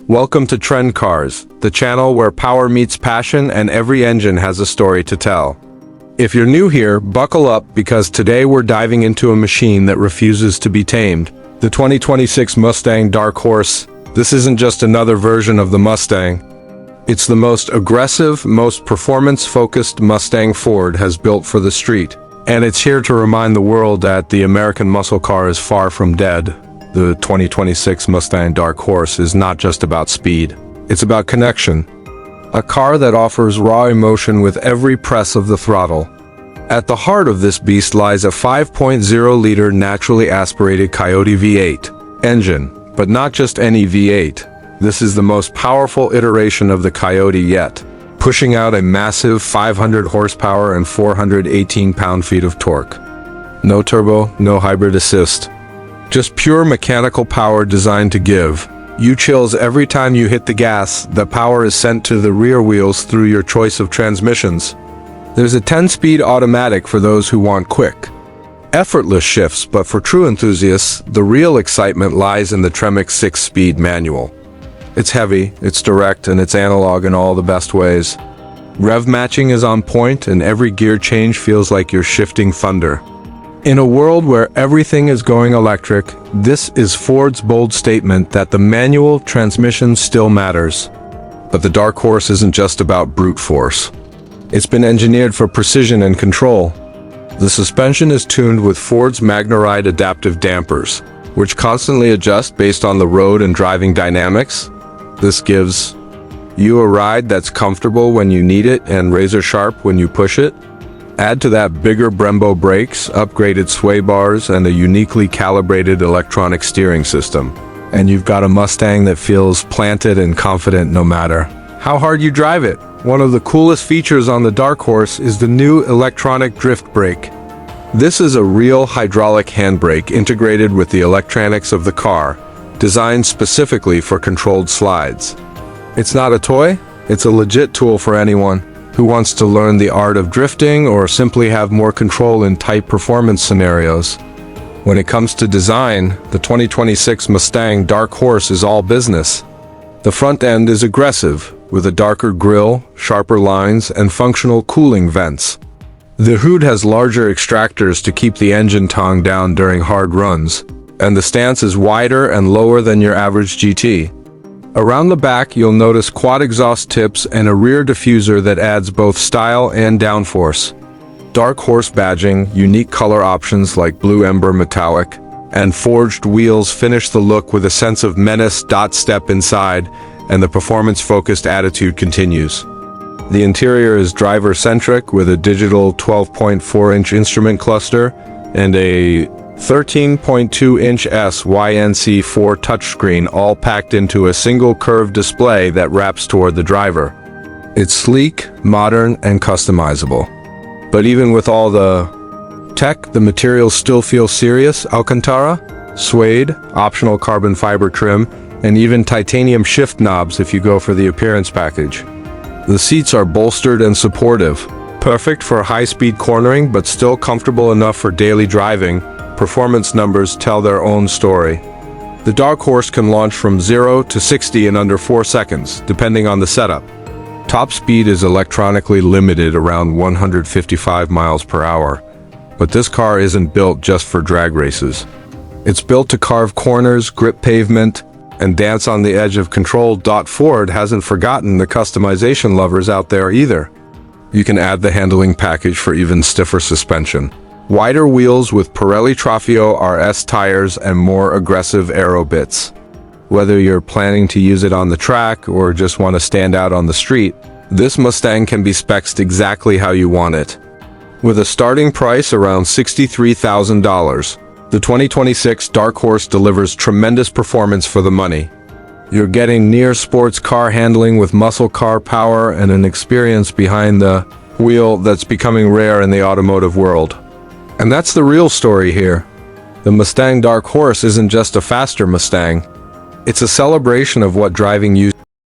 Welcome to Trend Cars, the channel where power meets passion and every engine has a story to tell. If you're new here, buckle up because today we're diving into a machine that refuses to be tamed. The 2026 Mustang Dark Horse. This isn't just another version of the Mustang. It's the most aggressive, most performance-focused Mustang Ford has built for the street. And it's here to remind the world that the American muscle car is far from dead. The 2026 Mustang Dark Horse is not just about speed. It's about connection. A car that offers raw emotion with every press of the throttle. At the heart of this beast lies a 5.0-liter naturally aspirated Coyote V8 engine, but not just any V8. This is the most powerful iteration of the Coyote yet, pushing out a massive 500 horsepower and 418 pound-feet of torque. No turbo, no hybrid assist. Just pure mechanical power designed to give you chills every time you hit the gas. The power is sent to the rear wheels through your choice of transmissions. There's a 10-speed automatic for those who want quick, effortless shifts, but for true enthusiasts, the real excitement lies in the Tremec 6-speed manual. It's heavy, it's direct, and it's analog in all the best ways. Rev matching is on point, and every gear change feels like you're shifting thunder. In a world where everything is going electric, this is Ford's bold statement that the manual transmission still matters. But the Dark Horse isn't just about brute force. It's been engineered for precision and control. The suspension is tuned with Ford's MagneRide adaptive dampers, which constantly adjust based on the road and driving dynamics. This gives you a ride that's comfortable when you need it and razor sharp when you push it. Add to that bigger Brembo brakes, upgraded sway bars, and a uniquely calibrated electronic steering system. And you've got a Mustang that feels planted and confident no matter how hard you drive it. One of the coolest features on the Dark Horse is the new electronic drift brake. This is a real hydraulic handbrake integrated with the electronics of the car, designed specifically for controlled slides. It's not a toy, it's a legit tool for anyone who wants to learn the art of drifting or simply have more control in tight performance scenarios. When it comes to design, the 2026 Mustang Dark Horse is all business. The front end is aggressive, with a darker grille, sharper lines, and functional cooling vents. The hood has larger extractors to keep the engine tongue down during hard runs, and the stance is wider and lower than your average GT. Around the back, you'll notice quad exhaust tips and a rear diffuser that adds both style and downforce. Dark Horse badging, unique color options like blue ember metallic, and forged wheels finish the look with a sense of menace. Step inside, and the performance-focused attitude continues. The interior is driver-centric with a digital 12.4-inch instrument cluster and a 13.2-inch SYNC4 touchscreen, all packed into a single curved display that wraps toward the driver. It's sleek, modern, and customizable. But even with all the tech, the materials still feel serious. Alcantara, suede, optional carbon fiber trim, and even titanium shift knobs if you go for the appearance package. The seats are bolstered and supportive, perfect for high-speed cornering but still comfortable enough for daily driving. Performance numbers tell their own story. The Dark Horse can launch from 0 to 60 in under 4 seconds, depending on the setup. Top speed is electronically limited around 155 miles per hour, but this car isn't built just for drag races. It's built to carve corners, grip pavement, and dance on the edge of control. Ford hasn't forgotten the customization lovers out there either. You can add the handling package for even stiffer suspension, wider wheels with Pirelli Trofeo RS tires, and more aggressive aero bits. Whether you're planning to use it on the track or just want to stand out on the street, this Mustang can be spec'd exactly how you want it. With a starting price around $63,000, the 2026 Dark Horse delivers tremendous performance for the money. You're getting near sports car handling with muscle car power and an experience behind the wheel that's becoming rare in the automotive world. And that's the real story here. The Mustang Dark Horse isn't just a faster Mustang. It's a celebration of what driving used